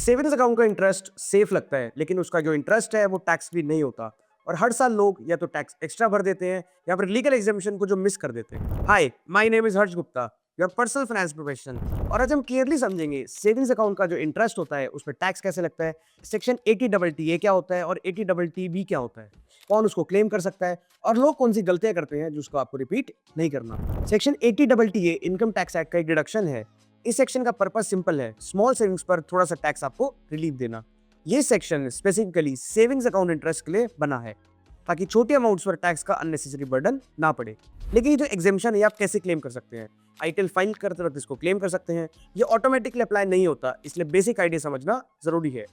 Savings account का interest safe लगता है, लेकिन उसका जो इंटरेस्ट है वो टैक्स फ्री नहीं होता और हर साल लोग या तो टैक्स एक्स्ट्रा भर देते हैं या फिर लीगल एग्जामिशन को जो मिस कर देते हैं। Hi, my name is Harsh Gupta, your personal finance professional. और आज हम क्लियरली समझेंगे सेविंग्स अकाउंट का जो इंटरेस्ट होता है उसमें टैक्स कैसे लगता है, सेक्शन 80 क्या होता है और 80 क्या होता है, कौन उसको क्लेम कर सकता है और लोग कौन सी गलतियां करते हैं जिसको आपको रिपीट नहीं करना। सेक्शन 80 इनकम टैक्स एक्ट का एक डिडक्शन है। इस सेक्शन का पर्पस सिंपल है, स्मॉल सेविंग्स पर थोड़ा सा टैक्स आपको रिलीफ देना। ये section specifically savings account interest के लिए बना है ताकि छोटे अमाउंट्स पर टैक्स का अननेसेसरी बर्डन ना पड़े। लेकिन ये जो एग्जेम्पशन है आप कैसे क्लेम कर सकते हैं? आईटीएल फाइल करते वक्त इसको क्लेम कर सकते हैं। ये ऑटोमेटिकली अप्लाई नहीं होता, इसलिए बेसिक आइडिया समझना जरूरी है।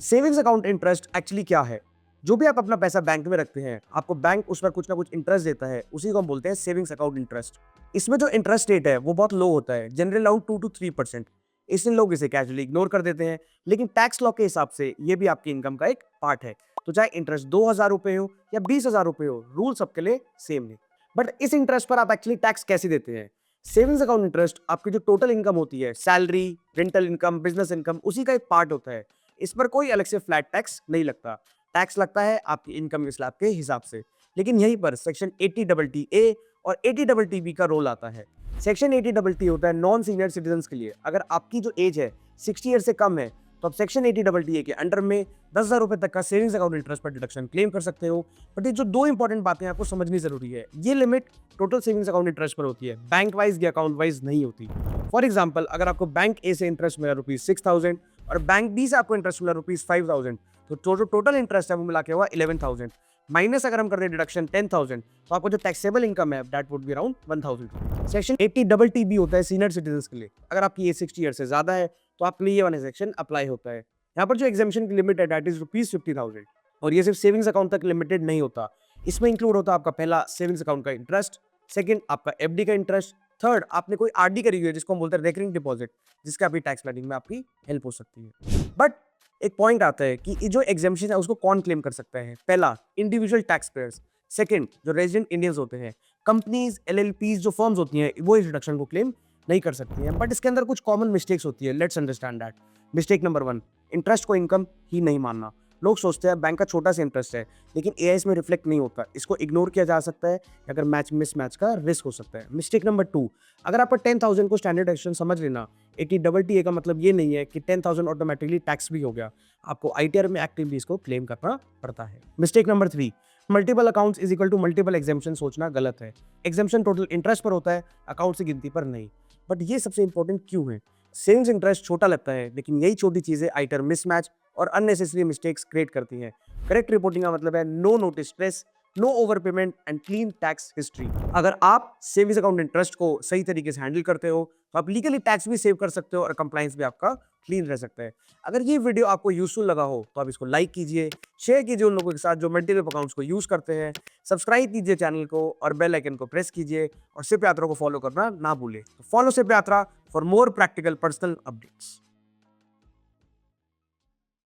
सेविंग्स अकाउंट इंटरेस्ट एक्चुअली क्या है? जो भी आप अपना पैसा बैंक में रखते हैं, आपको बैंक उस पर कुछ ना कुछ इंटरेस्ट देता है, उसी को हम बोलते हैं सेविंग्स अकाउंट इंटरेस्ट। इसमें जो इंटरेस्ट रेट है वो बहुत लो होता है, जनरल अराउंड 2 to 3%। इसलिए लोग इसे कैजुअली इग्नोर कर देते हैं, लेकिन टैक्स लॉ के हिसाब से ये भी आपकी इनकम का एक पार्ट है। तो चाहे इंटरेस्ट 2,000 रुपए हो या 20,000 रुपए हो, रूल सबके लिए सेम है। बट इस इंटरेस्ट पर आप एक्चुअली टैक्स कैसे देते हैं? सेविंग्स अकाउंट इंटरेस्ट आपकी जो टोटल इनकम होती है, salary, rental income, business income, उसी का एक पार्ट होता है। इस पर कोई अलग से फ्लैट टैक्स नहीं लगता। टैक्स लगता है आपकी इनकम स्लैब के हिसाब से। लेकिन यहीं पर सेक्शन 80 और 80 का रोल आता है। सेक्शन 80 होता है नॉन सीनियर सिटीजन्स के लिए। अगर आपकी जो एज है 60 ईयर से कम है तो आप सेक्शन 80 के अंडर में 10,000 रुपए तक का सेविंग्स अकाउंट इंटरेस्ट पर डिडक्शन क्लेम कर सकते हो। बट ये जो दो इंपॉर्टेंट बातें आपको समझनी जरूरी है, ये limit total savings account interest पर होती है, बैंक वाइज या अकाउंट वाइज नहीं होती। फॉर एग्जाम्पल, अगर आपको बैंक ए से इंटरेस्ट मिला ₹6,000 और बैंक बी से आपको इंटरेस्ट मिला ₹5,000, तो जो टोटल इंटरेस्ट है वो मिला के हुआ 11,000 माइनस अगर हम कर दे डिडक्शन 10,000, तो आपको जो टैक्सेबल इनकम है that would be around 1,000। Section 80 भी होता है सीनियर सिटीजन्स के लिए। अगर आपकी एज 60 ईयर से ज्यादा है तो आपके लिए ये वाला सेक्शन अप्लाई होता है। यहाँ पर जो एग्जामिशन की लिमिट है दैट इज ₹50,000 और ये सिर्फ सेविंग्स अकाउंट तक लिमिटेड नहीं होता। इसमें इंक्लूड होता है आपका पहला सेविंग्स अकाउंट का इंटरेस्ट, सेकंड आपका एफडी का इंटरेस्ट, थर्ड आपने कोई आरडी करी हुई है जिसको हम बोलते हैं रेकरिंग डिपॉजिट, जिसका आपकी टैक्स प्लानिंग में आपकी हेल्प हो सकती है। बट एक पॉइंट आता है कि जो एग्जामिशन है उसको कौन क्लेम कर सकता है? पहला, इंडिविजुअल टैक्स पेयर्स। सेकंड, जो रेजिडेंट इंडियंस होते हैं। कंपनीज, एलएलपीज जो फर्म्स होती हैं वो इस डिडक्शन को क्लेम नहीं कर सकती हैं। बट इसके अंदर कुछ कॉमन मिस्टेक्स होती है। Let's understand that. Mistake number 1, interest को इनकम ही नहीं मानना। लोग सोचते हैं बैंक का छोटा सा इंटरेस्ट है, लेकिन एआईएस में रिफ्लेक्ट नहीं होता, इसको इग्नोर किया जा सकता है, अगर मैच मिसमैच का रिस्क हो सकता है। मिस्टेक नंबर 2, अगर आपका 10,000 को स्टैंडर्ड एक्शन समझ लेना, 80 का मतलब ये नहीं है कि 10,000 ऑटोमेटिकली टैक्स भी हो गया, आपको आईटीआर में एक्टिवली इसको क्लेम करना पड़ता है। Mistake number 3, multiple accounts is equal to multiple exemption सोचना गलत है। एग्जाम्पशन टोटल इंटरेस्ट पर होता है, अकाउंट की गिनती पर नहीं। बट ये सबसे इंपॉर्टेंट क्यों है? सेविंग्स इंटरेस्ट छोटा लगता है, लेकिन यही छोटी चीजें आईटीआर मिसमैच और अननेसेसरी मिस्टेक्स क्रिएट करती हैं। करेक्ट रिपोर्टिंग का मतलब है no notice stress, no over payment and clean tax history. अगर आप सेविंग्स अकाउंट इंटरेस्ट को सही तरीके से हैंडल करते हो तो आप लीगली टैक्स भी सेव कर सकते हो और कंप्लायंस भी आपका क्लीन रह सकता है। अगर ये वीडियो आपको यूजफुल लगा हो तो आप इसको लाइक कीजिए, शेयर कीजिए उन लोगों के साथ जो मल्टीपल अकाउंट्स को यूज करते हैं, सब्सक्राइब कीजिए चैनल को और बेल आइकन को प्रेस कीजिए और सिप यात्रा को फॉलो करना ना भूलें। फॉलो सिप यात्रा for more practical personal updates.